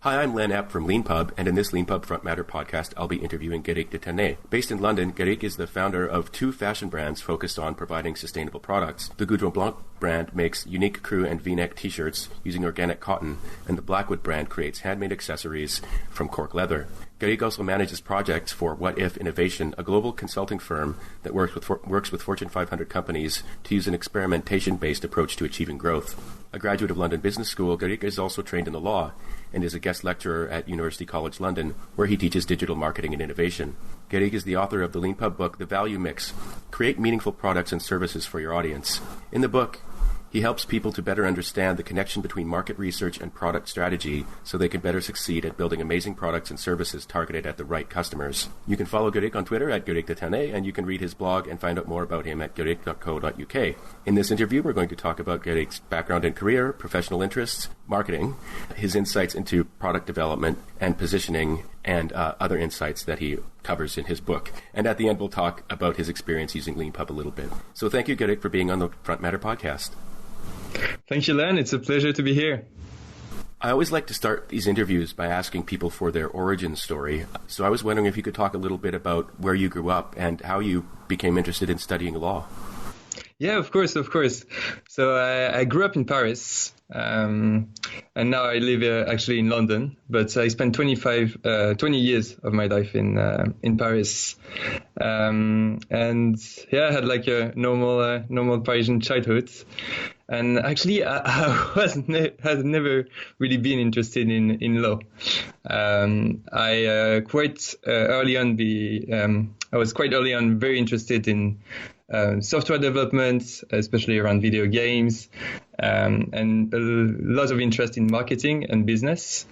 Hi, I'm Len Epp from LeanPub, and in this LeanPub Front Matter podcast, I'll be interviewing Guerric de Ternay. Based in London, Guerric is the founder of two fashion brands focused on providing sustainable products. The Goudron Blanc brand makes unique crew and V-neck t-shirts using organic cotton, and the Blackwood brand creates handmade accessories from cork leather. Guerric also manages projects for What If Innovation, a global consulting firm that works with Fortune 500 companies to use an experimentation-based approach to achieving growth. A graduate of London Business School, Guerric is also trained in the law and is a guest lecturer at University College London, where he teaches digital marketing and innovation. Guerric is the author of the LeanPub book, The Value Mix: Create Meaningful Products and Services for Your Audience. In the book, he helps people to better understand the connection between market research and product strategy so they can better succeed at building amazing products and services targeted at the right customers. You can follow Guerric on Twitter at Guerric de Ternay, and you can read his blog and find out more about him at guerric.co.uk. In this interview, we're going to talk about Guerric's background and career, professional interests, marketing, his insights into product development and positioning, and other insights that he covers in his book. And at the end, we'll talk about his experience using LeanPub a little bit. So thank you, Guerric, for being on the Front Matter podcast. Thank you, Len. It's a pleasure to be here. I always like to start these interviews by asking people for their origin story. So I was wondering if you could talk a little bit about where you grew up and how you became interested in studying law. Yeah, of course. So I grew up in Paris, and now I live actually in London. But I spent 20 years of my life in Paris, and yeah, I had like a normal Parisian childhood. And actually, I had never really been interested in law. I was quite early on very interested in software development, especially around video games, and a lot of interest in marketing and business.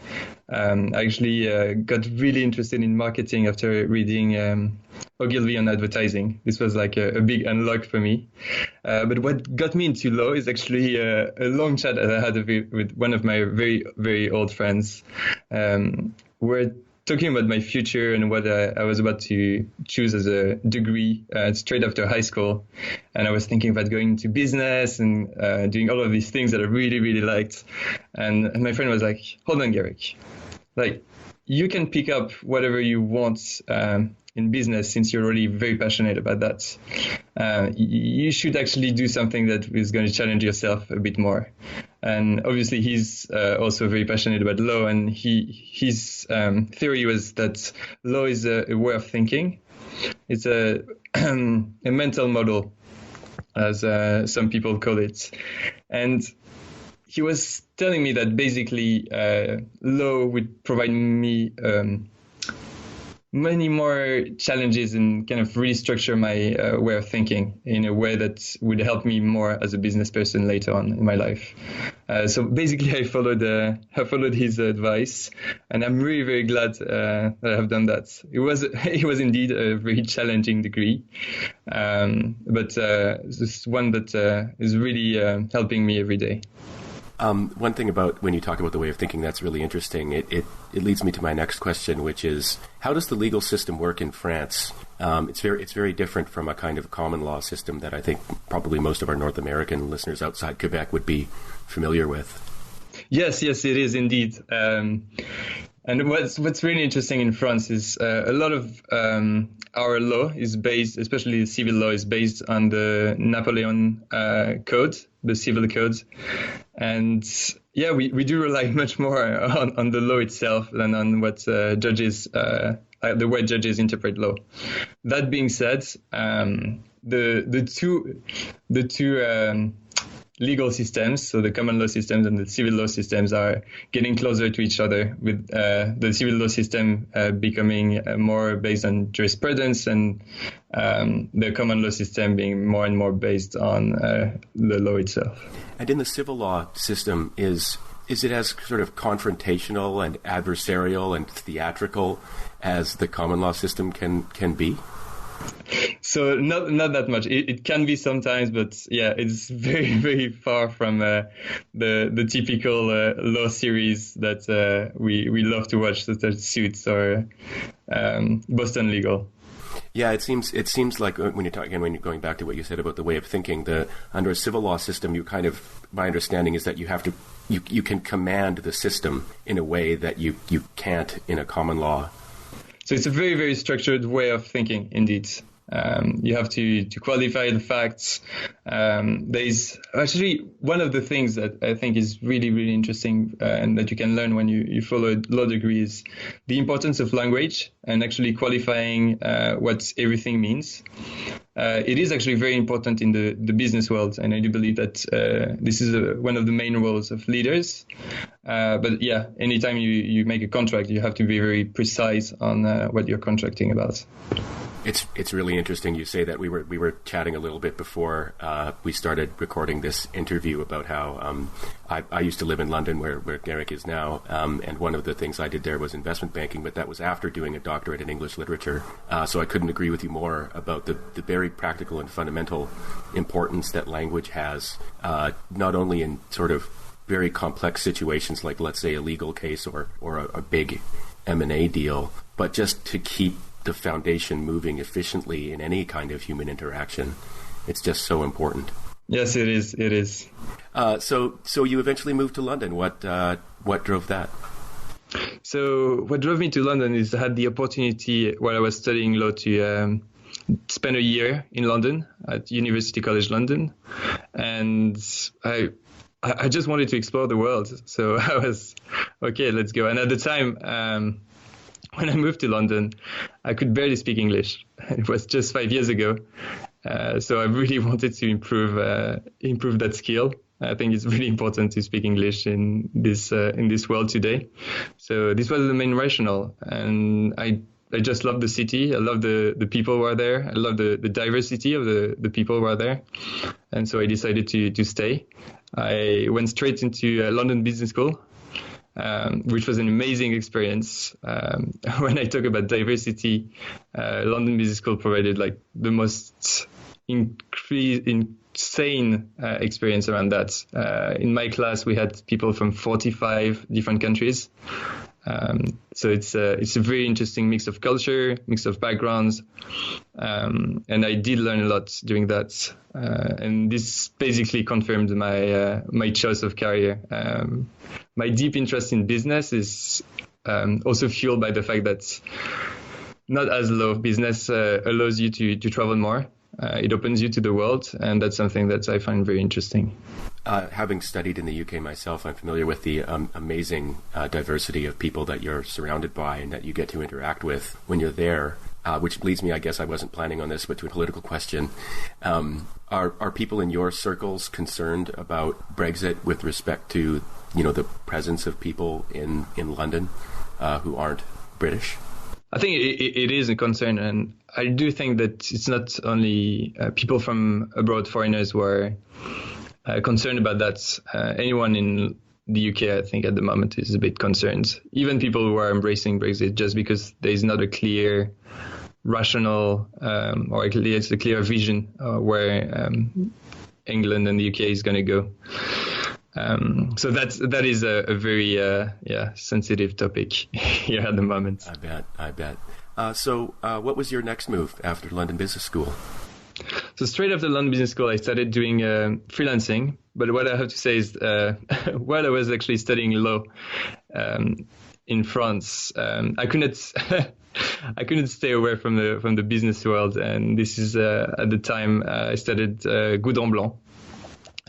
I actually got really interested in marketing after reading Ogilvy on advertising. This was like a big unlock for me. But what got me into law is actually a long chat that I had with one of my very, very old friends. We're talking about my future and what I was about to choose as a degree straight after high school. And I was thinking about going into business and doing all of these things that I really, really liked. And my friend was like, hold on, Guerric. Like, you can pick up whatever you want in business since you're already very passionate about that. You should actually do something that is going to challenge yourself a bit more. And obviously he's also very passionate about law, and his theory was that law is a way of thinking. It's a mental model, as some people call it. And he was telling me that basically law would provide me many more challenges and kind of restructure my way of thinking in a way that would help me more as a business person later on in my life. So basically, I followed his advice, and I'm really, very glad that I have done that. It was indeed a very challenging degree, but it's one that is really helping me every day. One thing about when you talk about the way of thinking that's really interesting, it leads me to my next question, which is, how does the legal system work in France? It's very different from a kind of common law system that I think probably most of our North American listeners outside Quebec would be familiar with. Yes, it is indeed. And what's really interesting in France is a lot of our law is based, especially the civil law, is based on the Napoleon Code, the civil code. And yeah, we do rely much more on the law itself than on what judges, the way judges interpret law. That being said, the two legal systems, so the common law systems and the civil law systems, are getting closer to each other, with the civil law system becoming more based on jurisprudence, and the common law system being more and more based on the law itself. And in the civil law system, is it as sort of confrontational and adversarial and theatrical as the common law system can be? So not that much. It can be sometimes, but yeah, it's very, very far from the typical law series that we love to watch, such as Suits or Boston Legal. Yeah, it seems like when you're going back to what you said about the way of thinking, under a civil law system, you kind of, my understanding is that you have to you can command the system in a way that you can't in a common law. So it's a very, very structured way of thinking, indeed. You have to qualify the facts. There's actually one of the things that I think is really, really interesting and that you can learn when you follow a law degree is the importance of language and actually qualifying what everything means. It is actually very important in the business world, and I do believe that this is one of the main roles of leaders. But yeah, anytime you make a contract, you have to be very precise on what you're contracting about. It's really interesting you say that. We were chatting a little bit before we started recording this interview about how I used to live in London where Guerric is now, and one of the things I did there was investment banking, but that was after doing a doctorate in English literature. So I couldn't agree with you more about the very practical and fundamental importance that language has, not only in sort of very complex situations like, let's say, a legal case or a big M&A deal, but just to keep the foundation moving efficiently in any kind of human interaction. It's just so important. Yes, it is. It is. So you eventually moved to London. What drove that? So what drove me to London is I had the opportunity while I was studying law to spend a year in London at University College London, and I just wanted to explore the world. So I was okay. Let's go. And at the time, when I moved to London, I could barely speak English. It was just 5 years ago. So I really wanted to improve that skill. I think it's really important to speak English in this world today. So this was the main rationale. And I just love the city. I love the people who are there. I love the diversity of the people who are there. And so I decided to stay. I went straight into London Business School, which was an amazing experience. When I talk about diversity, London Business School provided like the most insane experience around that. In my class, we had people from 45 different countries. So it's a very interesting mix of culture, mix of backgrounds, and I did learn a lot doing that. And this basically confirmed my choice of career. My deep interest in business is also fueled by the fact that not as law business allows you to travel more. It opens you to the world, and that's something that I find very interesting. Having studied in the UK myself, I'm familiar with the amazing diversity of people that you're surrounded by and that you get to interact with when you're there, which leads me, I guess I wasn't planning on this, but to a political question. Are people in your circles concerned about Brexit with respect to, the presence of people in London who aren't British? I think it is a concern, and I do think that it's not only people from abroad, foreigners, who are concerned about that. Anyone in the UK, I think, at the moment is a bit concerned. Even people who are embracing Brexit, just because there is not a clear, rational, or at least a clear vision where England and the UK is going to go. So that is a very sensitive topic here at the moment. I bet. So what was your next move after London Business School? So straight after London Business School, I started doing freelancing. But what I have to say is, while I was actually studying law in France, I couldn't stay away from the business world. And this is at the time I started Goudron Blanc.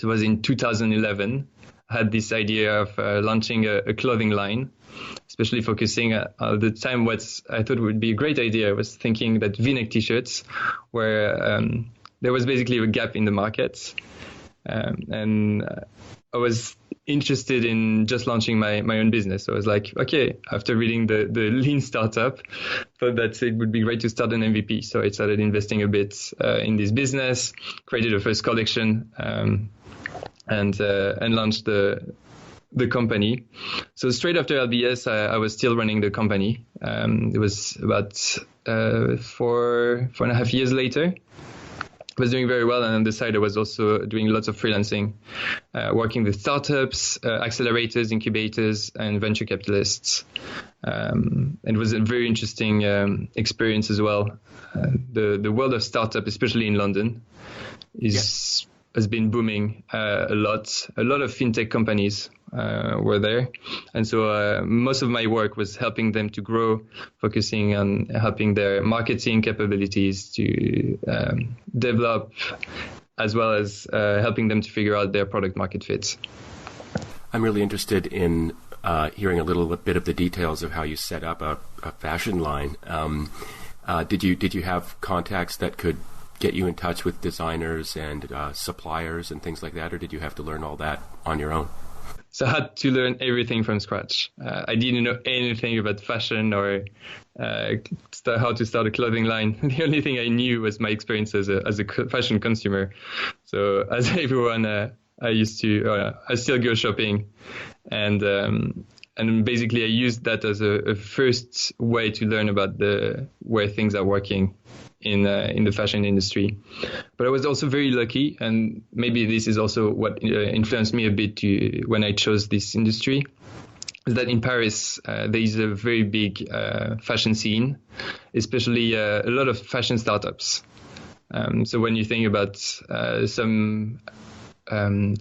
It was in 2011. I had this idea of launching a clothing line, especially focusing at the time what I thought would be a great idea. I was thinking that V-neck t-shirts where there was basically a gap in the market. And I was interested in just launching my own business. So I was like, okay, after reading the Lean Startup, thought that it would be great to start an MVP. So I started investing a bit in this business, created a first collection, and launched the company. So straight after LBS, I was still running the company. It was about 4.5 years later. I was doing very well, and on the side I was also doing lots of freelancing, working with startups, accelerators, incubators, and venture capitalists. And it was a very interesting experience as well. The world of startup, especially in London, is has been booming a lot. A lot of fintech companies were there. And so most of my work was helping them to grow, focusing on helping their marketing capabilities to develop, as well as helping them to figure out their product market fit. I'm really interested in hearing a little bit of the details of how you set up a fashion line. Did you have contacts that could get you in touch with designers and suppliers and things like that, or did you have to learn all that on your own? So I had to learn everything from scratch. I didn't know anything about fashion or how to start a clothing line. The only thing I knew was my experience as a fashion consumer. So as everyone, I still go shopping, and basically I used that as a first way to learn about where things are working in the fashion industry. But I was also very lucky, and maybe this is also what influenced me a bit when I chose this industry, is that in Paris there is a very big fashion scene, especially a lot of fashion startups. So when you think about some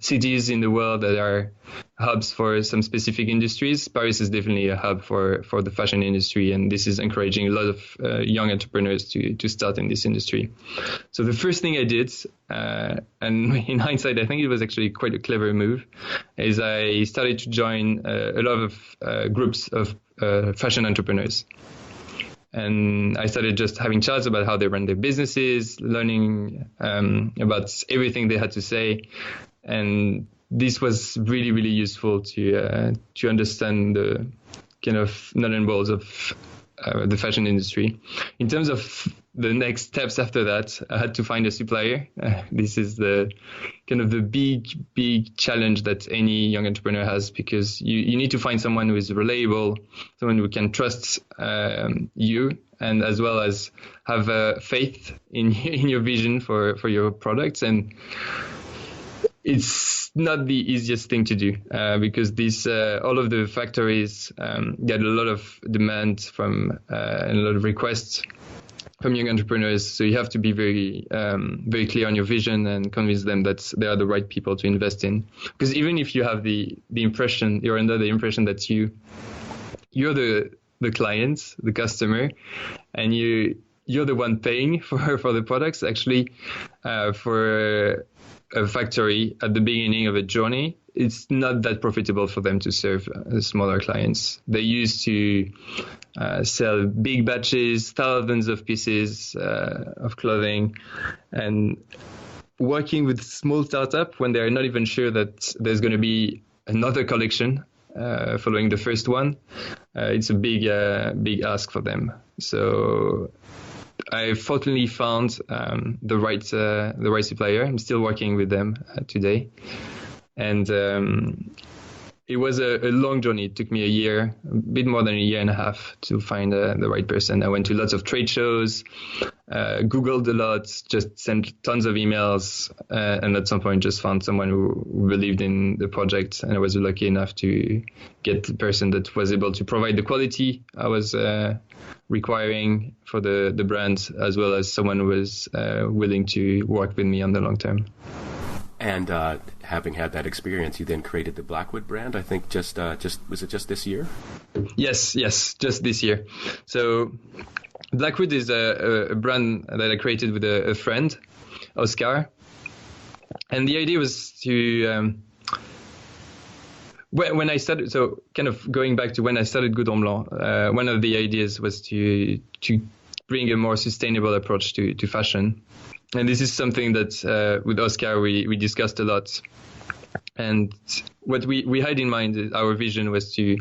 cities in the world that are hubs for some specific industries, Paris is definitely a hub for the fashion industry, and this is encouraging a lot of young entrepreneurs to start in this industry. So the first thing I did, and in hindsight I think it was actually quite a clever move, is I started to join a lot of groups of fashion entrepreneurs. And I started just having chats about how they run their businesses, learning about everything they had to say. And this was really, really useful to understand the kind of nuts and bolts of the fashion industry. In terms of the next steps after that, I had to find a supplier. This is the kind of the big challenge that any young entrepreneur has, because you need to find someone who is reliable, someone who can trust you, and as well as have faith in your vision for your products. And it's not the easiest thing to do because all of the factories get a lot of demand from and a lot of requests from young entrepreneurs. So you have to be very clear on your vision and convince them that they are the right people to invest in. Because even if you have the impression, you're under the impression that you're the client, the customer, and you're the one paying for the products. Actually, for a factory at the beginning of a journey, it's not that profitable for them to serve smaller clients. They used to sell big batches, thousands of pieces of clothing, and working with small startup when they're not even sure that there's going to be another collection following the first one, it's a big ask for them. So I fortunately found the right supplier. I'm still working with them today, and it was a long journey. It took me a bit more than a year and a half to find the right person. I went to lots of trade shows, Googled a lot, just sent tons of emails, and at some point just found someone who believed in the project. And I was lucky enough to get the person that was able to provide the quality I was requiring for the brand, as well as someone who was willing to work with me on the long term. And having had that experience, you then created the Blackwood brand. I think just was it just this year? Yes, just this year. So Blackwood is a brand that I created with a friend, Oscar. And the idea was to when I started, so kind of going back to when I started Goudron Blanc, one of the ideas was to bring a more sustainable approach to fashion. And this is something that with Oscar we discussed a lot. And what we had in mind, our vision was to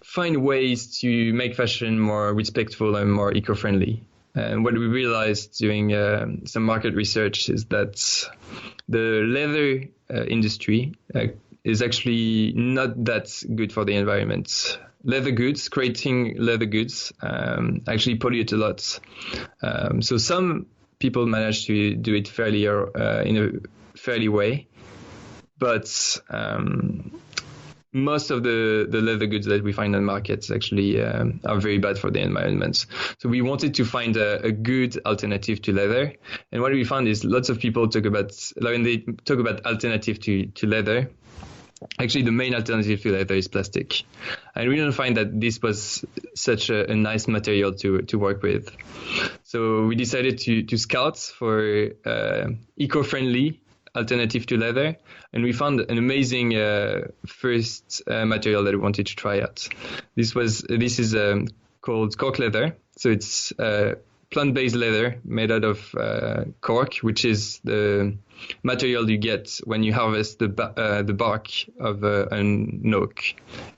find ways to make fashion more respectful and more eco-friendly. And what we realized doing some market research is that the leather industry is actually not that good for the environment. Creating leather goods actually pollute a lot. So some people manage to do it fairly in a fairly way, but most of the leather goods that we find on markets actually are very bad for the environment. So we wanted to find a good alternative to leather. And what we found is lots of people talk about, when they talk about alternative to leather, actually the main alternative to leather is plastic. And we didn't find that this was such a nice material to work with. So we decided to scout for eco-friendly alternative to leather, and we found an amazing first material that we wanted to try out. This is called cork leather. So it's plant-based leather made out of cork, which is the material you get when you harvest the bark of an oak,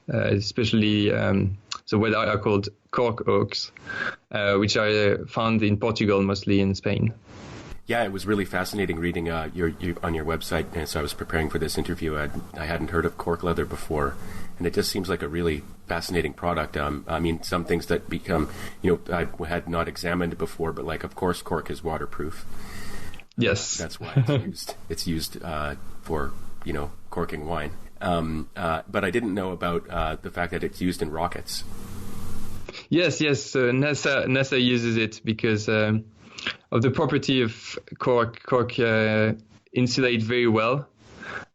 especially so what are called cork oaks, which are found in Portugal, mostly in Spain. Yeah, it was really fascinating reading your on your website. And so I was preparing for this interview. I hadn't heard of cork leather before, and it just seems like a really fascinating product. I mean, some things that become, I had not examined before, but like, of course, cork is waterproof. Yes, that's why it's used. It's used for corking wine. But I didn't know about the fact that it's used in rockets. Yes. So NASA uses it because of the property of cork. Cork insulate very well,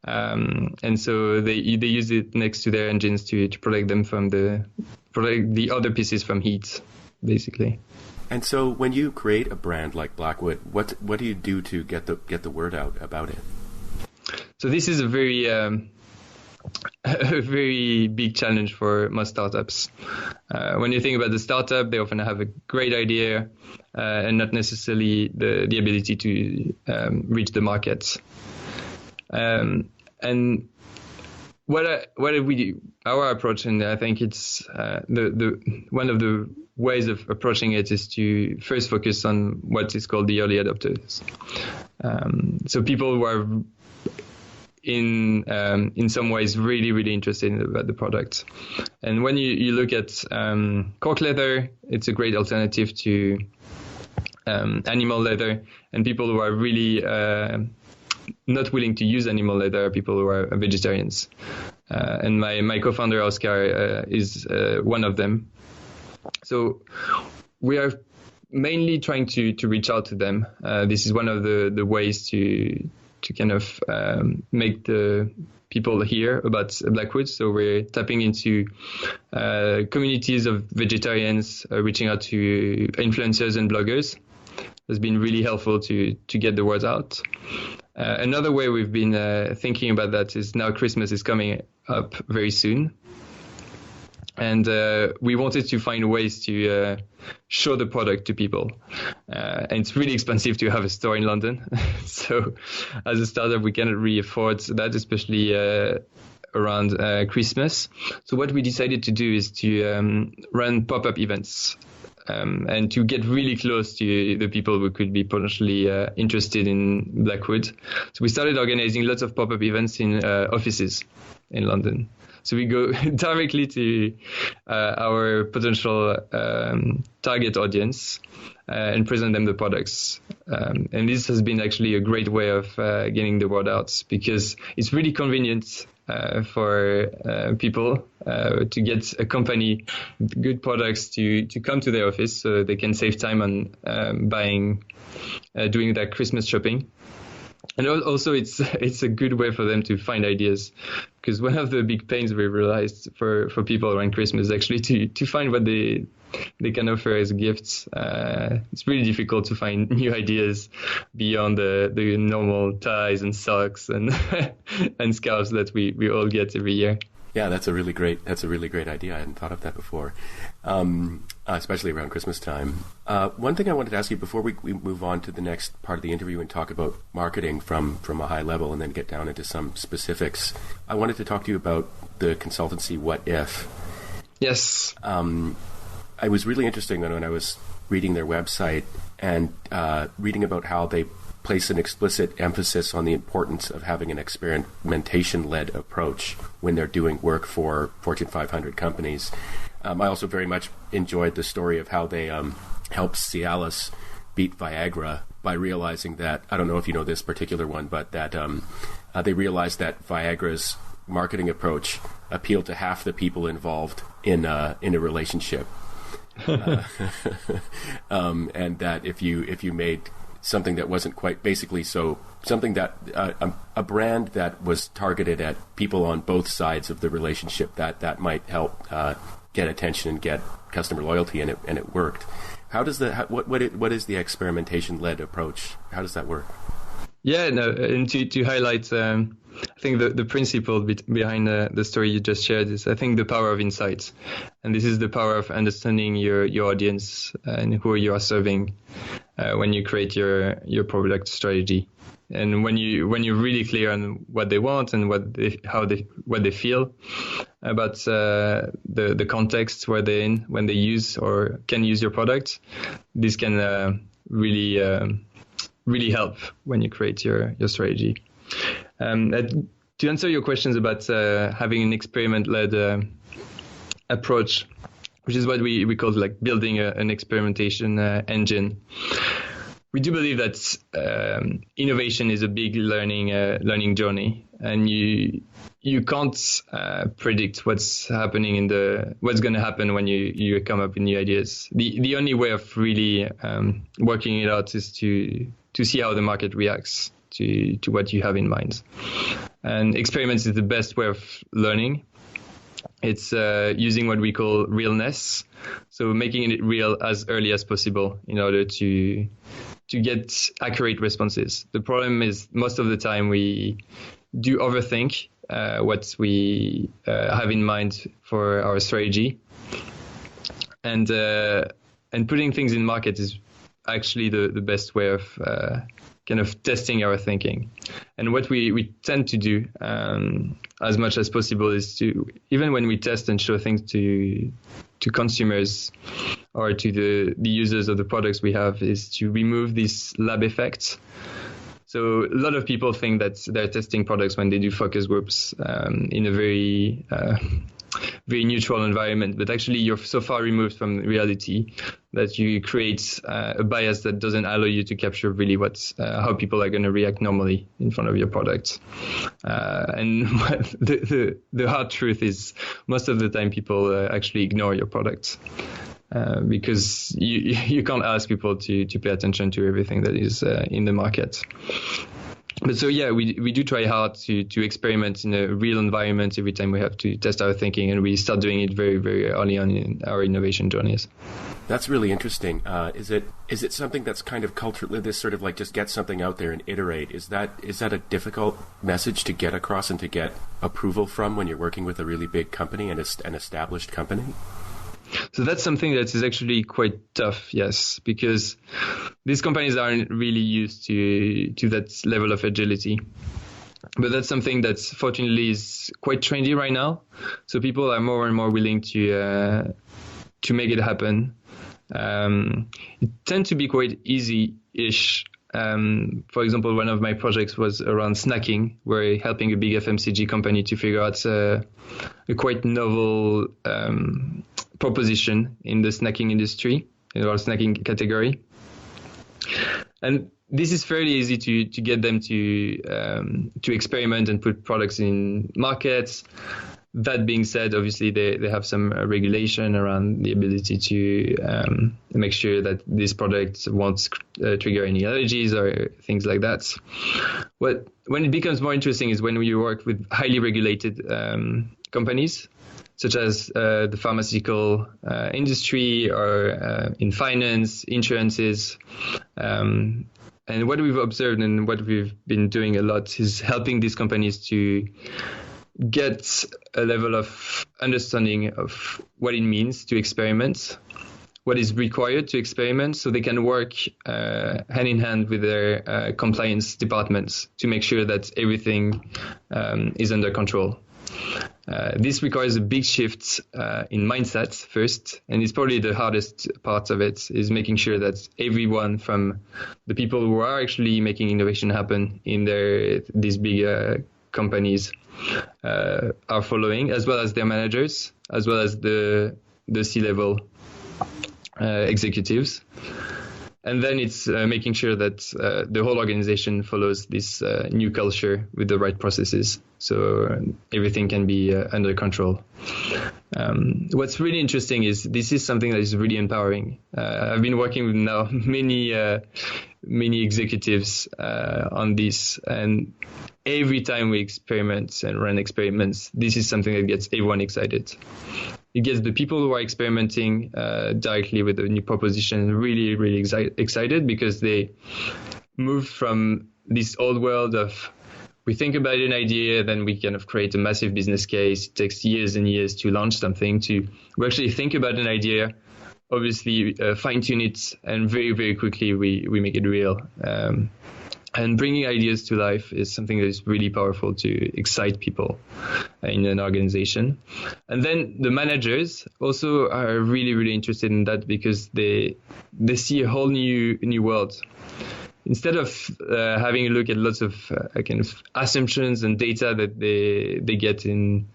and so they use it next to their engines to protect them from the other pieces from heat, basically. And so, when you create a brand like Blackwood, what do you do to get the word out about it? So this is a very a very big challenge for most startups. When you think about the startup, they often have a great idea and not necessarily the ability to reach the market. And what we do, our approach, and I think it's the one of the ways of approaching it is to first focus on what is called the early adopters. So people who are in some ways really, really interested about the product. And when you look at cork leather, it's a great alternative to animal leather. And people who are really not willing to use animal leather are people who are vegetarians. And my co-founder, Oscar, is one of them. So we are mainly trying to reach out to them. This is one of the ways to kind of make the people hear about Blackwood. So we're tapping into communities of vegetarians, reaching out to influencers and bloggers. It's been really helpful to get the word out. Another way we've been thinking about that is now Christmas is coming up very soon. And we wanted to find ways to show the product to people. And it's really expensive to have a store in London. So as a startup, we cannot really afford that, especially around Christmas. So what we decided to do is to run pop-up events and to get really close to the people who could be potentially interested in Blackwood. So we started organizing lots of pop-up events in offices in London. So we go directly to our potential target audience and present them the products. And this has been actually a great way of getting the word out, because it's really convenient for people to get a company good products to come to their office, so they can save time on doing their Christmas shopping. And also, it's a good way for them to find ideas, because one of the big pains we realized for people around Christmas is actually to find what they can offer as gifts. It's really difficult to find new ideas beyond the normal ties and socks and and scarves that we all get every year. Yeah, that's a really great idea. I hadn't thought of that before, especially around Christmas time. One thing I wanted to ask you before we move on to the next part of the interview and talk about marketing from a high level and then get down into some specifics, I wanted to talk to you about the consultancy What If. Yes. I was really interested when I was reading their website and reading about how they place an explicit emphasis on the importance of having an experimentation-led approach when they're doing work for Fortune 500 companies. I also very much enjoyed the story of how they helped Cialis beat Viagra by realizing that, I don't know if you know this particular one, but that they realized that Viagra's marketing approach appeal to half the people involved in a relationship. And that if you made something that wasn't quite basically something that a brand that was targeted at people on both sides of the relationship, that might help get attention and get customer loyalty, and it worked. How does what is the experimentation-led approach? How does that work? Yeah, no, and to highlight, I think the principle behind the story you just shared is, I think, the power of insights, and this is the power of understanding your audience and who you are serving when you create your product strategy, and when you're really clear on what they want and what they feel about the context where they're in when they use or can use your product. This can really help when you create your strategy. To answer your questions about having an experiment-led approach, which is what we call like building an experimentation engine. We do believe that innovation is a big learning journey, and you can't predict what's going to happen when you come up with new ideas. The only way of really working it out is to see how the market reacts to what you have in mind. And experiments is the best way of learning. It's using what we call realness, so making it real as early as possible in order to get accurate responses. The problem is most of the time we do overthink what we have in mind for our strategy, and putting things in market is actually the best way of kind of testing our thinking. And what we tend to do as much as possible is to, even when we test and show things to consumers or to the users of the products we have, is to remove these lab effects. So a lot of people think that they're testing products when they do focus groups in a very neutral environment, but actually you're so far removed from reality that you create a bias that doesn't allow you to capture really how people are going to react normally in front of your product. And the hard truth is most of the time people actually ignore your product. Because you can't ask people to pay attention to everything that is in the market. But so yeah, we do try hard to experiment in a real environment every time we have to test our thinking, and we start doing it very, very early on in our innovation journeys. That's really interesting. Is it something that's kind of culturally, this sort of like just get something out there and iterate? Is that a difficult message to get across and to get approval from when you're working with a really big company and an established company? So that's something that is actually quite tough, yes, because these companies aren't really used to that level of agility. But that's something that fortunately is quite trendy right now. So people are more and more willing to make it happen. It tends to be quite easy-ish. For example, one of my projects was around snacking, where helping a big FMCG company to figure out a quite novel proposition in the snacking industry, in our snacking category. And this is fairly easy to get them to experiment and put products in markets. That being said, obviously they have some regulation around the ability to make sure that this product won't trigger any allergies or things like that. When it becomes more interesting is when you work with highly regulated companies, such as the pharmaceutical industry or in finance, insurances. And what we've observed and what we've been doing a lot is helping these companies to get a level of understanding of what it means to experiment, what is required to experiment, so they can work hand in hand with their compliance departments to make sure that everything is under control. This requires a big shift in mindset first, and it's probably the hardest part of it, is making sure that everyone from the people who are actually making innovation happen in these big companies are following, as well as their managers, as well as the C-level executives. And then it's making sure that the whole organization follows this new culture with the right processes, so everything can be under control. What's really interesting is this is something that is really empowering. I've been working with now many executives on this, and every time we experiment and run experiments, this is something that gets everyone excited. It gets the people who are experimenting directly with the new proposition really, really excited, because they move from this old world of we think about an idea, then we kind of create a massive business case. It takes years and years to launch something, to we actually think about an idea, obviously fine tune it, and very, very quickly we make it real. And bringing ideas to life is something that is really powerful to excite people in an organization. And then the managers also are really, really interested in that, because they see a whole new world. Instead of having a look at lots of kind of assumptions and data that they get in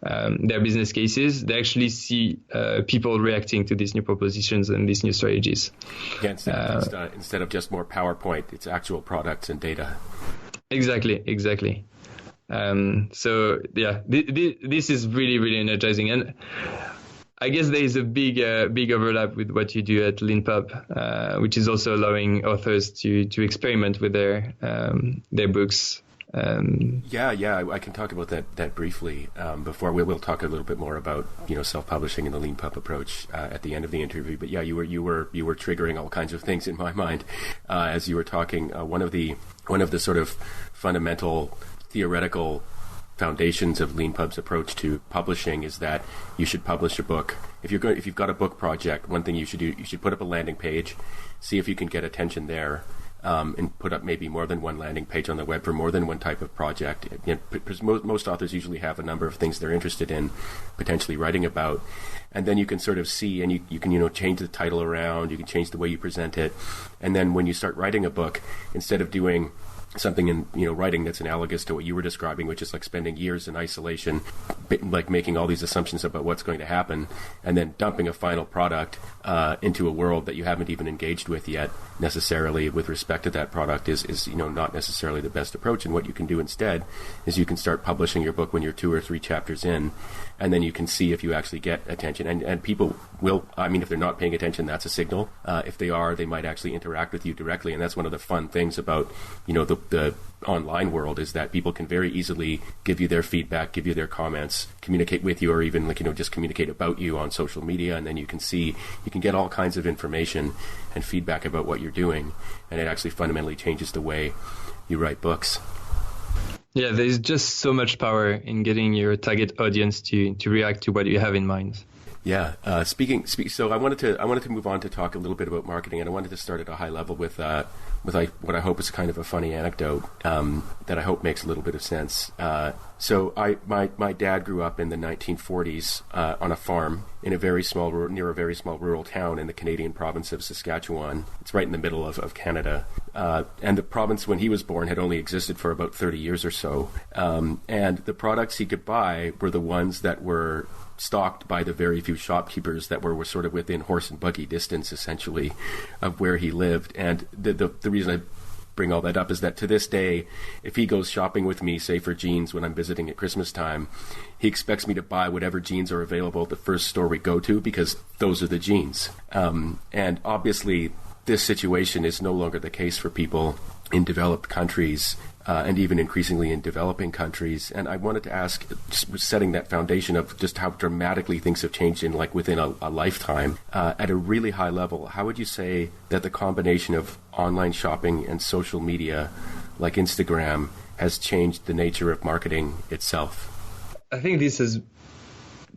their business cases, they actually see people reacting to these new propositions and these new strategies. Yeah, instead of just more PowerPoint, it's actual products and data. Exactly. So yeah, this is really, really energizing. And I guess there is a big overlap with what you do at LeanPub, which is also allowing authors to experiment with their books. Yeah, I can talk about that briefly. Before we'll talk a little bit more about self-publishing and the LeanPub approach at the end of the interview. But yeah, you were triggering all kinds of things in my mind as you were talking. One of the sort of fundamental theoretical foundations of LeanPub's approach to publishing is that you should publish a book. If you've got a book project, one thing you should do, you should put up a landing page, see if you can get attention there, and put up maybe more than one landing page on the web for more than one type of project. Because most authors usually have a number of things they're interested in potentially writing about, and then you can sort of see, and you can change the title around, you can change the way you present it, and then when you start writing a book, instead of doing something in writing that's analogous to what you were describing, which is like spending years in isolation, like making all these assumptions about what's going to happen, and then dumping a final product into a world that you haven't even engaged with yet necessarily with respect to that product is not necessarily the best approach. And what you can do instead is you can start publishing your book when you're 2 or 3 chapters in, and then you can see if you actually get attention. And people will, if they're not paying attention, that's a signal. If they are, they might actually interact with you directly. And that's one of the fun things about, the online world, is that people can very easily give you their feedback, give you their comments, communicate with you, or even just communicate about you on social media. And then you can get all kinds of information and feedback about what you're doing. And it actually fundamentally changes the way you write books. Yeah, there's just so much power in getting your target audience to react to what you have in mind. Yeah. So I wanted to move on to talk a little bit about marketing, and I wanted to start at a high level with what I hope is kind of a funny anecdote that I hope makes a little bit of sense. So my dad grew up in the 1940s on a farm in near a very small rural town in the Canadian province of Saskatchewan. It's right in the middle of Canada. And the province, when he was born, had only existed for about 30 years or so. And the products he could buy were the ones that were stocked by the very few shopkeepers that were sort of within horse and buggy distance, essentially, of where he lived. And the reason I bring all that up is that to this day, if he goes shopping with me, say for jeans when I'm visiting at Christmas time, he expects me to buy whatever jeans are available at the first store we go to, because those are the jeans. And obviously, this situation is no longer the case for people in developed countries, and even increasingly in developing countries. And I wanted to ask, just setting that foundation of just how dramatically things have changed within a lifetime, at a really high level, how would you say that the combination of online shopping and social media like Instagram has changed the nature of marketing itself? I think this has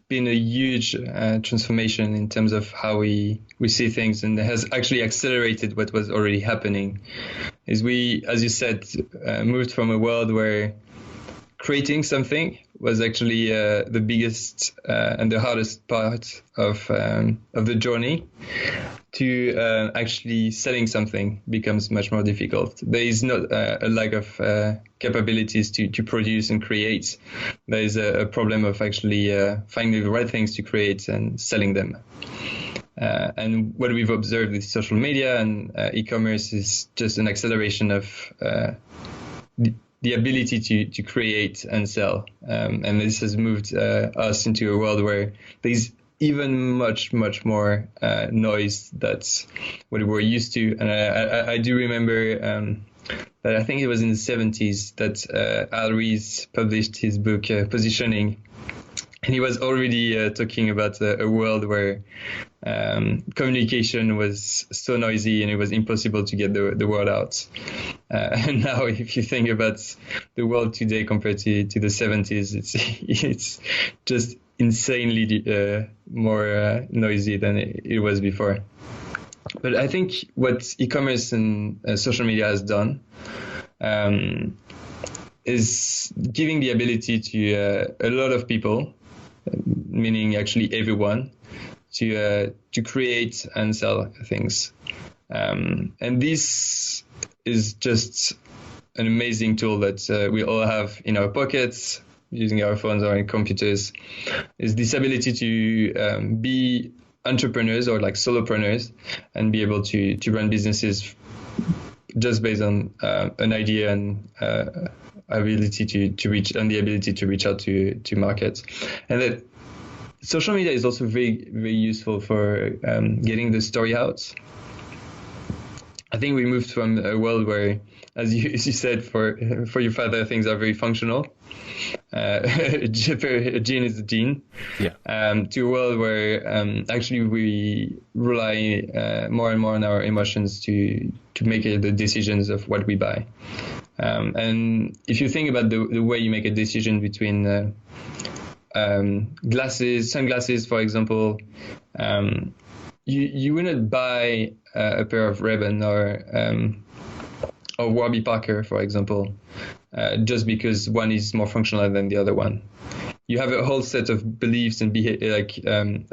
been a huge transformation in terms of how we see things, and it has actually accelerated what was already happening. Is we, as you said, moved from a world where creating something was actually the biggest and the hardest part of the journey, to actually selling something becomes much more difficult. There is not a lack of capabilities to produce and create. There is a problem of actually finding the right things to create and selling them. And what we've observed with social media and e-commerce is just an acceleration of the ability to create and sell. And this has moved us into a world where there's even much more noise. That's what we're used to. And I do remember that I think it was in the 70s that Al Rees published his book Positioning. And he was already talking about a world where communication was so noisy and it was impossible to get the word out. And now, if you think about the world today compared to the 70s, it's just insanely more noisy than it was before. But I think what e-commerce and social media has done is giving the ability to a lot of people, meaning actually everyone, to create and sell things. And this is just an amazing tool that we all have in our pockets, using our phones or computers, is this ability to be entrepreneurs or like solopreneurs and be able to run businesses just based on an idea and ability to reach and the ability to reach out to markets. And that social media is also very, very useful for getting the story out. I think we moved from a world where, as you said, for your father, things are very functional. A gene is a gene. Yeah. To a world where actually we rely more and more on our emotions to make the decisions of what we buy. And if you think about the way you make a decision between sunglasses, for example, you wouldn't buy a pair of Ray-Ban or Warby Parker, for example, just because one is more functional than the other one. You have a whole set of beliefs and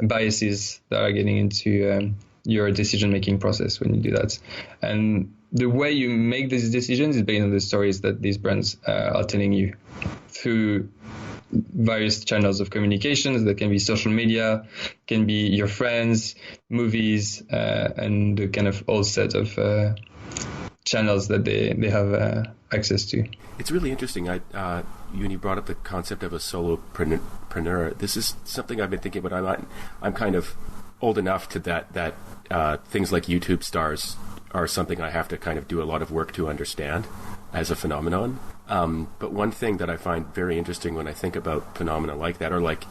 biases that are getting into your decision-making process when you do that. And the way you make these decisions is based on the stories that these brands are telling you through various channels of communications. That can be social media, can be your friends, movies, and the kind of whole set of channels that they have access to. It's really interesting. You brought up the concept of a solopreneur. This is something I've been thinking about. I'm kind of old enough to that things like YouTube stars are something I have to kind of do a lot of work to understand as a phenomenon. But one thing that I find very interesting when I think about phenomena like that, or like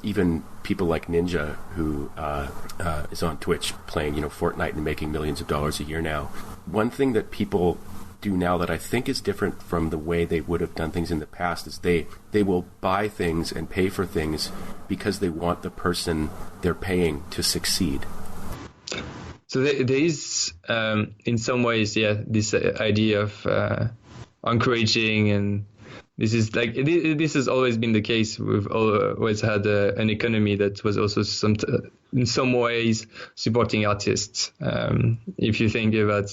even people like Ninja, who is on Twitch playing, Fortnite and making millions of dollars a year now. One thing that people do now that I think is different from the way they would have done things in the past is they will buy things and pay for things because they want the person they're paying to succeed. So there is, in some ways, this idea of encouraging, and this has always been the case. We've always had an economy that was also in some ways supporting artists. If you think about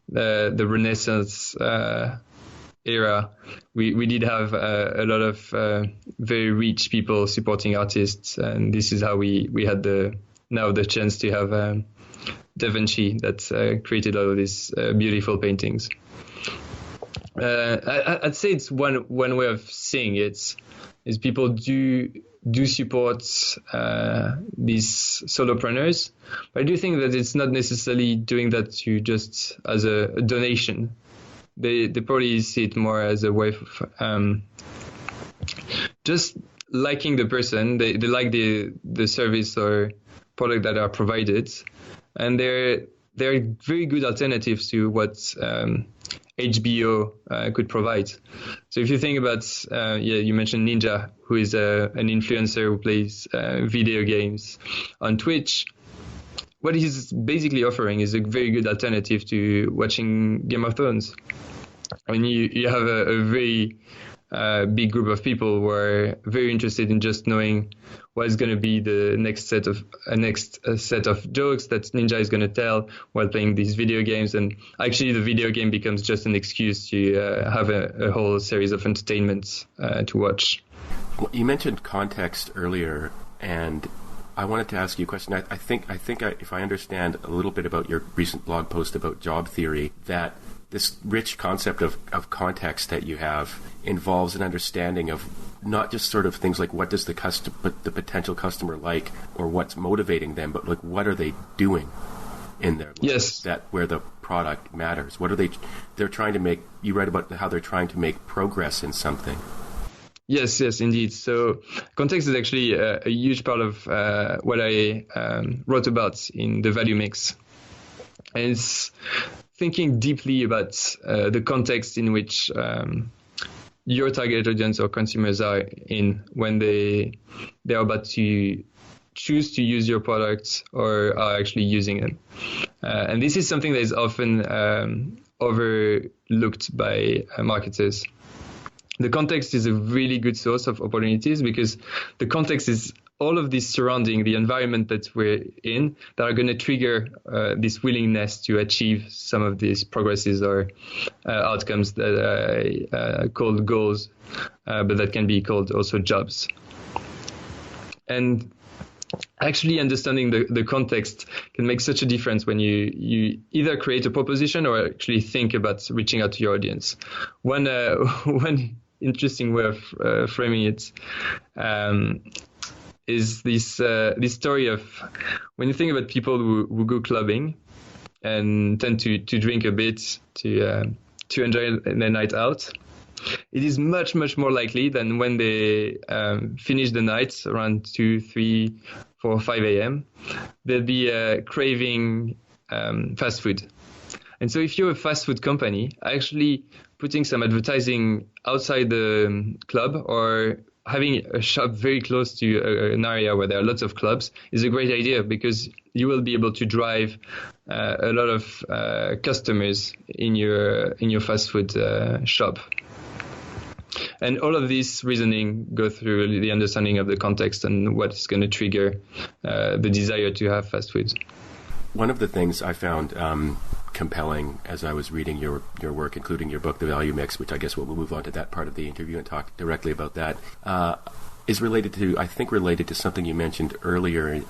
the Renaissance era, we did have a lot of very rich people supporting artists, and this is how we had the chance to have Da Vinci that created all of these beautiful paintings. I'd say it's one way of seeing it is people do support these solopreneurs, but I do think that it's not necessarily doing that to just as a donation. They probably see it more as a way of just liking the person. They like the service or product that are provided, and they're very good alternatives to what HBO could provide. So if you think about, you mentioned Ninja, who is an influencer who plays video games on Twitch. What he's basically offering is a very good alternative to watching Game of Thrones. I mean, you have a very big group of people who are very interested in just knowing what is going to be the next set of jokes that Ninja is going to tell while playing these video games. And actually, the video game becomes just an excuse to have a whole series of entertainments to watch. Well, you mentioned context earlier, and I wanted to ask you a question. I think if I understand a little bit about your recent blog post about job theory, that this rich concept of context that you have involves an understanding of not just sort of things like what does the potential customer like or what's motivating them, but like what are they doing in their life? Yes. That where the product matters. What are they're trying to make, you write about how they're trying to make progress in something. Yes, indeed. So context is actually a huge part of what I wrote about in the value mix. And it's thinking deeply about the context in which your target audience or consumers are in when they are about to choose to use your products or are actually using them. And this is something that is often overlooked by marketers. The context is a really good source of opportunities because the context is all of this surrounding the environment that we're in that are going to trigger this willingness to achieve some of these progresses or outcomes that are called goals, but that can be called also jobs. And actually understanding the context can make such a difference when you either create a proposition or actually think about reaching out to your audience. One interesting way of framing it is this story of when you think about people who go clubbing and tend to drink a bit to enjoy their night out. It is much, much more likely than when they finish the night around 2, 3, 4, 5 a.m. They'll be craving fast food. And so if you're a fast food company, actually putting some advertising outside the club or having a shop very close to an area where there are lots of clubs is a great idea because you will be able to drive a lot of customers in your fast food shop. And all of this reasoning go through the understanding of the context and what's going to trigger the desire to have fast food. One of the things I found compelling as I was reading your work, including your book, The Value Mix, which I guess we'll move on to that part of the interview and talk directly about that, is related to something you mentioned earlier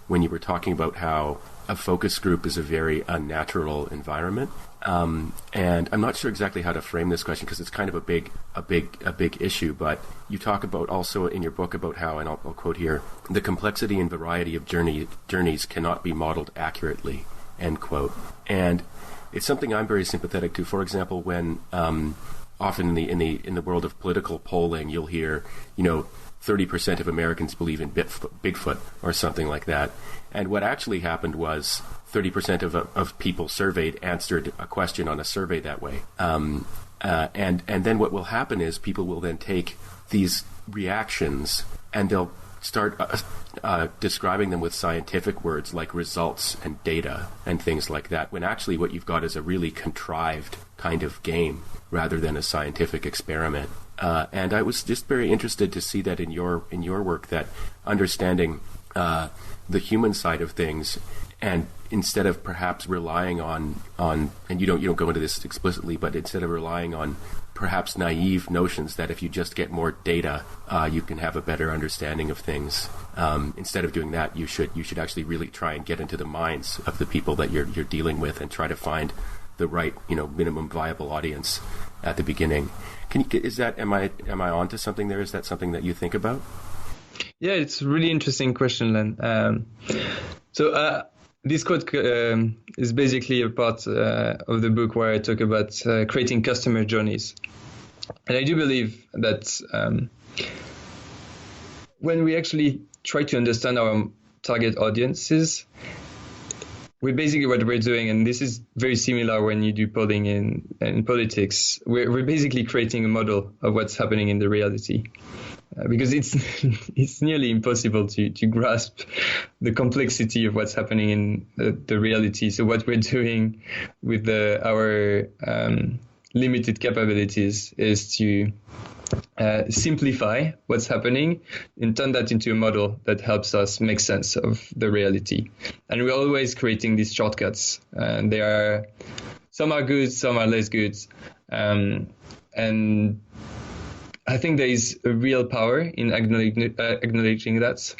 when you were talking about how a focus group is a very unnatural environment. And I'm not sure exactly how to frame this question because it's kind of a big issue, but you talk about also in your book about how, and I'll quote here, the complexity and variety of journeys cannot be modeled accurately, end quote. And it's something I'm very sympathetic to. For example, when often in the world of political polling, you'll hear, 30% of Americans believe in Bigfoot or something like that. And what actually happened was 30% of people surveyed answered a question on a survey that way. And then what will happen is people will then take these reactions and they'll start describing them with scientific words like results and data and things like that, when actually what you've got is a really contrived kind of game rather than a scientific experiment. And I was just very interested to see that in your work, that understanding the human side of things, and instead of perhaps relying on and you don't go into this explicitly, but instead of relying on perhaps naive notions that if you just get more data, you can have a better understanding of things. Instead of doing that, you should actually really try and get into the minds of the people that you're dealing with and try to find the right minimum viable audience at the beginning. Am I onto something there? Is that something that you think about? Yeah, it's a really interesting question, Len. This quote is basically a part of the book where I talk about creating customer journeys. And I do believe that when we actually try to understand our target audiences, what we're doing, and this is very similar when you do polling in politics, we're basically creating a model of what's happening in the reality. Because it's nearly impossible to grasp the complexity of what's happening in the reality. So what we're doing with our limited capabilities is to simplify what's happening and turn that into a model that helps us make sense of the reality. And we're always creating these shortcuts. And some are good, some are less good. And I think there is a real power in acknowledging that.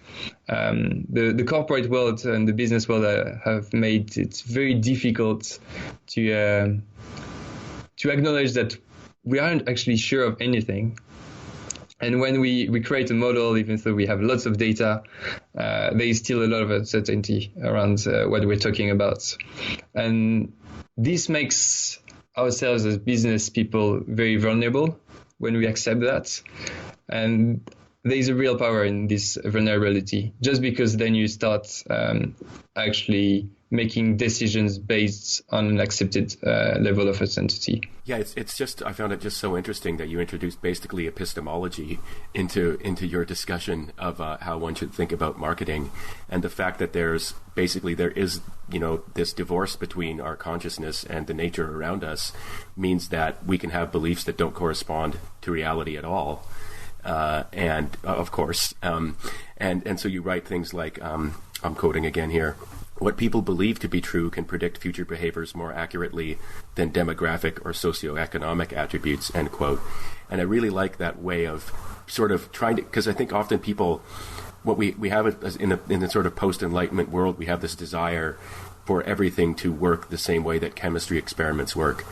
The corporate world and the business world have made it very difficult to acknowledge that we aren't actually sure of anything. And when we create a model, even though we have lots of data, there is still a lot of uncertainty around what we're talking about. And this makes ourselves as business people very vulnerable when we accept that. And there is a real power in this vulnerability, just because then you start actually making decisions based on an accepted level of certainty. Yeah, it's just, I found it just so interesting that you introduced basically epistemology into your discussion of how one should think about marketing, and the fact that there is, this divorce between our consciousness and the nature around us means that we can have beliefs that don't correspond to reality at all. And of course, and so you write things like, I'm quoting again here, "What people believe to be true can predict future behaviors more accurately than demographic or socioeconomic attributes," end quote. And I really like that way of sort of trying to, because I think often people, what we have in the sort of post-enlightenment world, we have this desire for everything to work the same way that chemistry experiments work.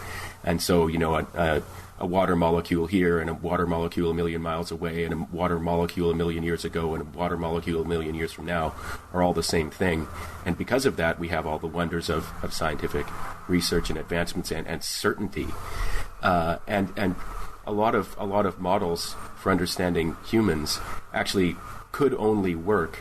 And so, a water molecule here and a water molecule a million miles away and a water molecule a million years ago and a water molecule a million years from now are all the same thing. And because of that, we have all the wonders of scientific research and advancements and certainty. And a lot of models for understanding humans actually could only work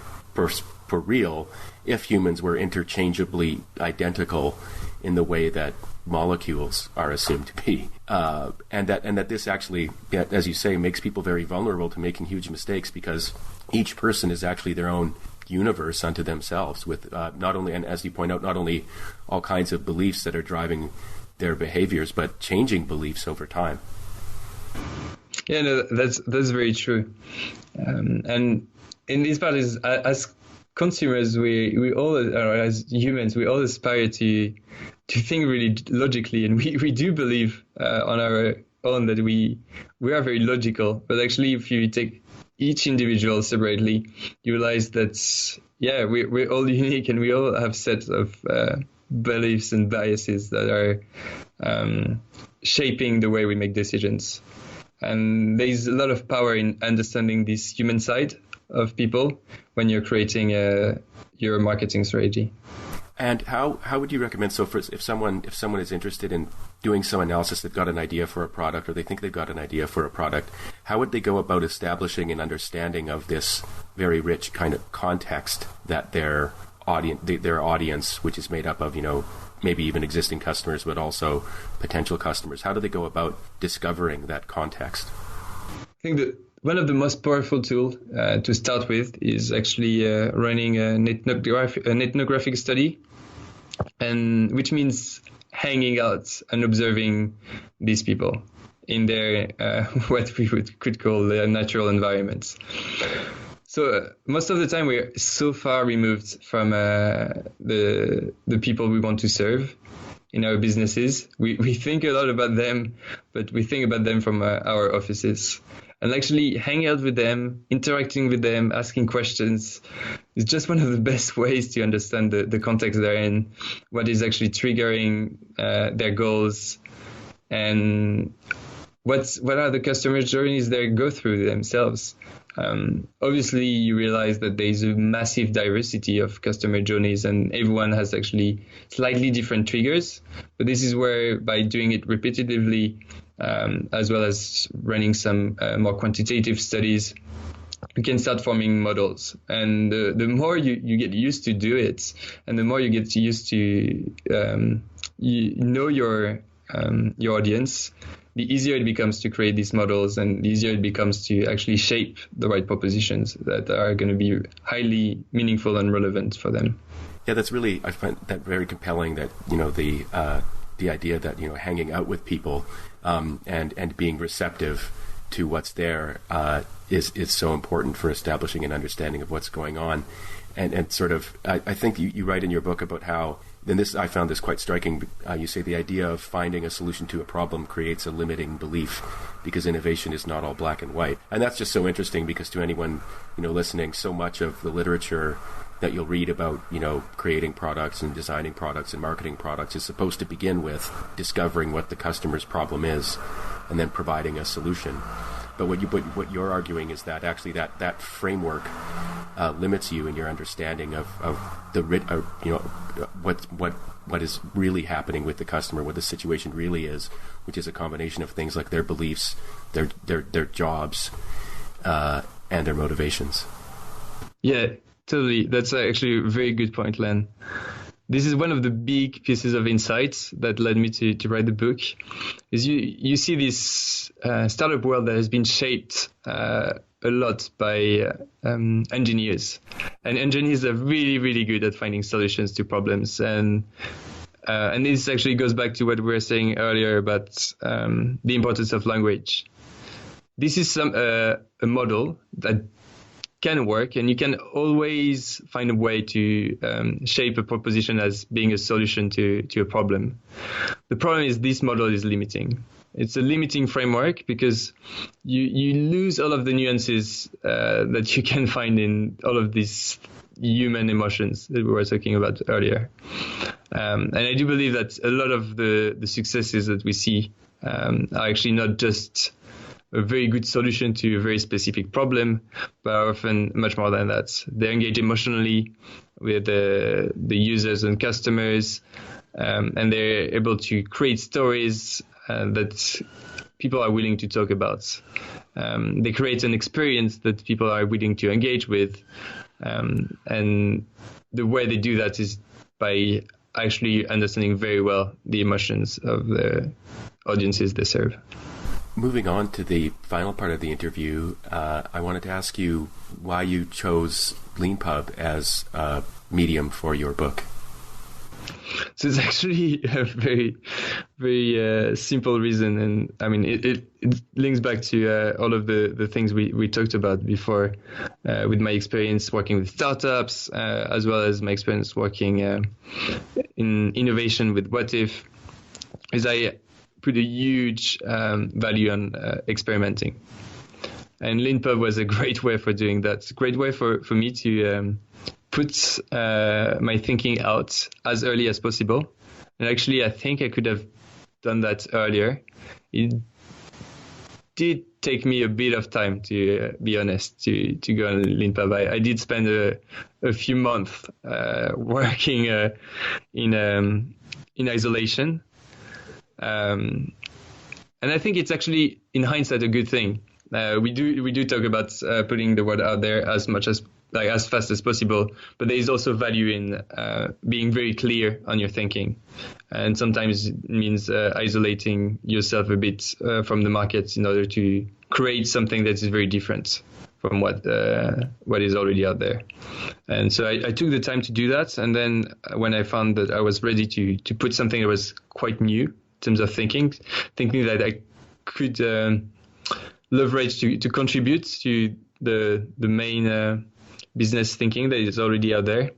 for real if humans were interchangeably identical in the way that molecules are assumed to be, and that this actually, as you say, makes people very vulnerable to making huge mistakes, because each person is actually their own universe unto themselves, with not only, and as you point out, not only all kinds of beliefs that are driving their behaviors, but changing beliefs over time. Yeah, no, that's very true. And in this part is, as consumers, we all, or as humans, we all aspire to think really logically, and we do believe on our own that we are very logical. But actually, if you take each individual separately, you realize that we're all unique, and we all have sets of beliefs and biases that are shaping the way we make decisions. And there's a lot of power in understanding this human side of people when you're creating your marketing strategy. And how would you recommend, so if someone is interested in doing some analysis, they've got an idea for a product, or they think they've got an idea for a product, how would they go about establishing an understanding of this very rich kind of context that their audience, which is made up of, maybe even existing customers, but also potential customers, how do they go about discovering that context? I think that one of the most powerful tools to start with is actually running an ethnographic study, and which means hanging out and observing these people in their what we could call their natural environments. So most of the time we're so far removed from the people we want to serve in our businesses. We think a lot about them, but we think about them from our offices. And actually hanging out with them, interacting with them, asking questions is just one of the best ways to understand the context they're in, what is actually triggering their goals, and what are the customer journeys they go through themselves. Obviously, you realize that there is a massive diversity of customer journeys, and everyone has actually slightly different triggers. But this is where, by doing it repetitively, as well as running some more quantitative studies, you can start forming models. And the more you get used to do it, and the more you get used to know your audience, the easier it becomes to create these models, and the easier it becomes to actually shape the right propositions that are going to be highly meaningful and relevant for them. Yeah, that's really, I find that very compelling, that, the idea that, hanging out with people and being receptive to what's there is so important for establishing an understanding of what's going on. And sort of, I think you write in your book about how And this, I found this quite striking. You say the idea of finding a solution to a problem creates a limiting belief because innovation is not all black and white. And that's just so interesting because to anyone, listening, so much of the literature that you'll read about, creating products and designing products and marketing products is supposed to begin with discovering what the customer's problem is and then providing a solution. But what you're arguing is that actually that framework limits you in your understanding of the what is really happening with the customer, what the situation really is, which is a combination of things like their beliefs, their jobs, and their motivations. Yeah, totally. That's actually a very good point, Len. This is one of the big pieces of insights that led me to write the book. Is you see this startup world that has been shaped a lot by engineers, and engineers are really, really good at finding solutions to problems. And this actually goes back to what we were saying earlier about the importance of language. This is a model that can work, and you can always find a way to shape a proposition as being a solution to a problem. The problem is this model is limiting. It's a limiting framework because you lose all of the nuances that you can find in all of these human emotions that we were talking about earlier. And I do believe that a lot of the successes that we see are actually not just a very good solution to a very specific problem, but often much more than that. They engage emotionally with the users and customers, and they're able to create stories that people are willing to talk about. They create an experience that people are willing to engage with, and the way they do that is by actually understanding very well the emotions of the audiences they serve. Moving on to the final part of the interview, I wanted to ask you why you chose LeanPub as a medium for your book. So it's actually a very, very simple reason, and I mean it links back to all of the things we talked about before, with my experience working with startups, as well as my experience working in innovation with What If, is I put a huge value on experimenting. And LeanPub was a great way for doing that. A great way for me to put my thinking out as early as possible. And actually, I think I could have done that earlier. It did take me a bit of time, to be honest, to go on LeanPub. I did spend a few months working in isolation. And I think it's actually, in hindsight, a good thing. We do talk about putting the word out there as fast as possible, but there is also value in being very clear on your thinking, and sometimes it means isolating yourself a bit from the market in order to create something that is very different from what is already out there. And so I took the time to do that, and then when I found that I was ready to put something that was quite new in terms of thinking that I could leverage to contribute to the main business thinking that is already out there,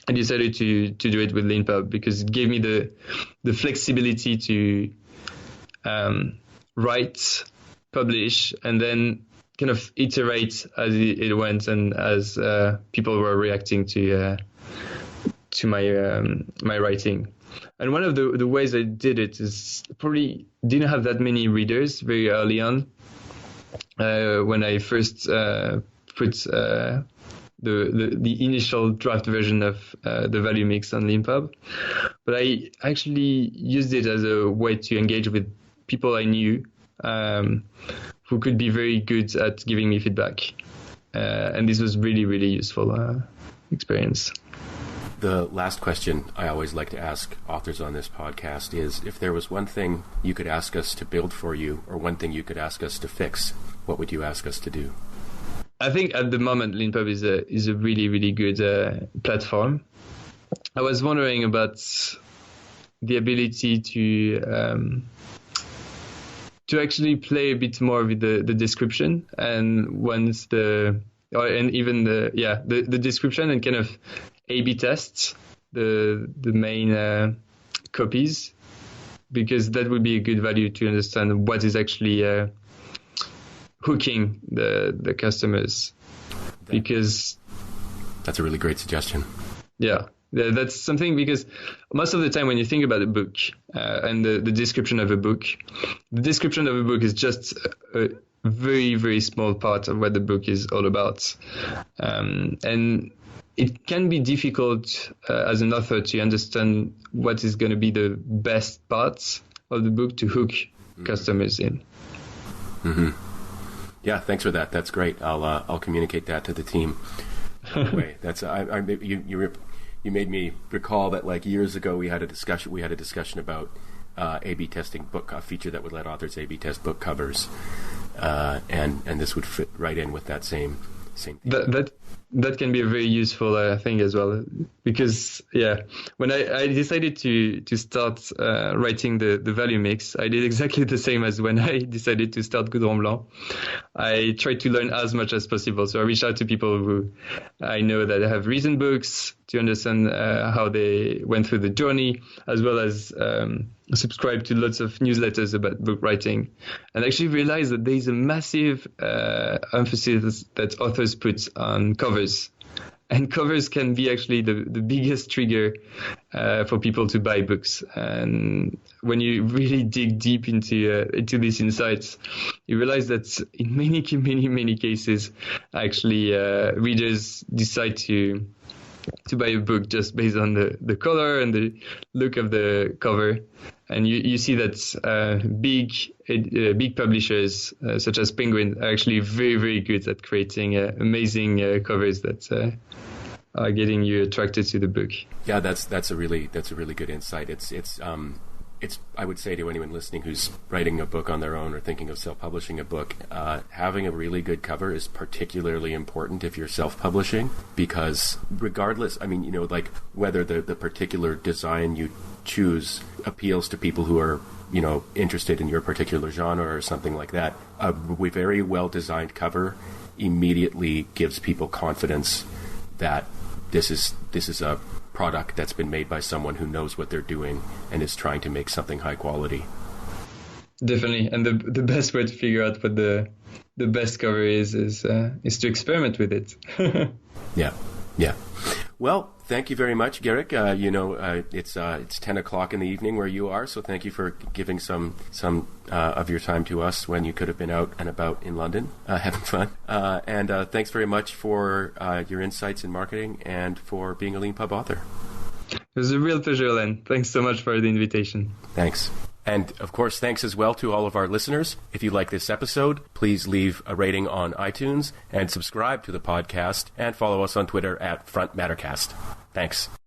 I decided to do it with LeanPub because it gave me the flexibility to write, publish, and then kind of iterate as it went and as people were reacting to my writing. And one of the ways I did it is probably didn't have that many readers very early on when I first put the initial draft version of the value mix on LeanPub. But I actually used it as a way to engage with people I knew who could be very good at giving me feedback. And this was really, really useful experience. The last question I always like to ask authors on this podcast is, if there was one thing you could ask us to build for you, or one thing you could ask us to fix, what would you ask us to do? I think at the moment LeanPub is a really, really good platform. I was wondering about the ability to actually play a bit more with the description, and once the description, and kind of A/B tests the main copies, because that would be a good value to understand what is actually hooking the customers. Because that's a really great suggestion. Yeah, that's something, because most of the time when you think about a book and the description of a book, the description of a book is just a very, very small part of what the book is all about. And it can be difficult as an author to understand what is going to be the best parts of the book to hook customers in. Mm-hmm. Yeah, thanks for that. That's great. I'll communicate that to the team. Anyway, that's you made me recall that like years ago we had a discussion about A/B testing a feature that would let authors A/B test book covers, and this would fit right in with that same thing. That can be a very useful thing as well, because when I decided to start writing the value mix, I did exactly the same as when I decided to start Goudron Blanc. I tried to learn as much as possible, so I reached out to people who I know that have written books to understand how they went through the journey, as well as subscribe to lots of newsletters about book writing, and actually realize that there is a massive emphasis that authors put on covers. And covers can be actually the biggest trigger for people to buy books. And when you really dig deep into these insights, you realize that in many cases, actually, readers decide to buy a book just based on the color and the look of the cover. And you see that big publishers such as Penguin are actually very, very good at creating amazing covers that are getting you attracted to the book. Yeah, that's a really good insight. It's I would say to anyone listening who's writing a book on their own or thinking of self-publishing a book, having a really good cover is particularly important if you're self-publishing, because regardless, I mean, like whether the particular design you choose appeals to people who are, interested in your particular genre or something like that, a very well-designed cover immediately gives people confidence that this is a product that's been made by someone who knows what they're doing and is trying to make something high quality. Definitely, and the best way to figure out what the best cover is to experiment with it. Yeah. Well, thank you very much, Guerric. It's 10 o'clock in the evening where you are, so thank you for giving some of your time to us when you could have been out and about in London having fun. And thanks very much for your insights in marketing and for being a Lean Pub author. It was a real pleasure, Len. Thanks so much for the invitation. Thanks. And, of course, thanks as well to all of our listeners. If you like this episode, please leave a rating on iTunes and subscribe to the podcast and follow us on Twitter @FrontMatterCast. Thanks.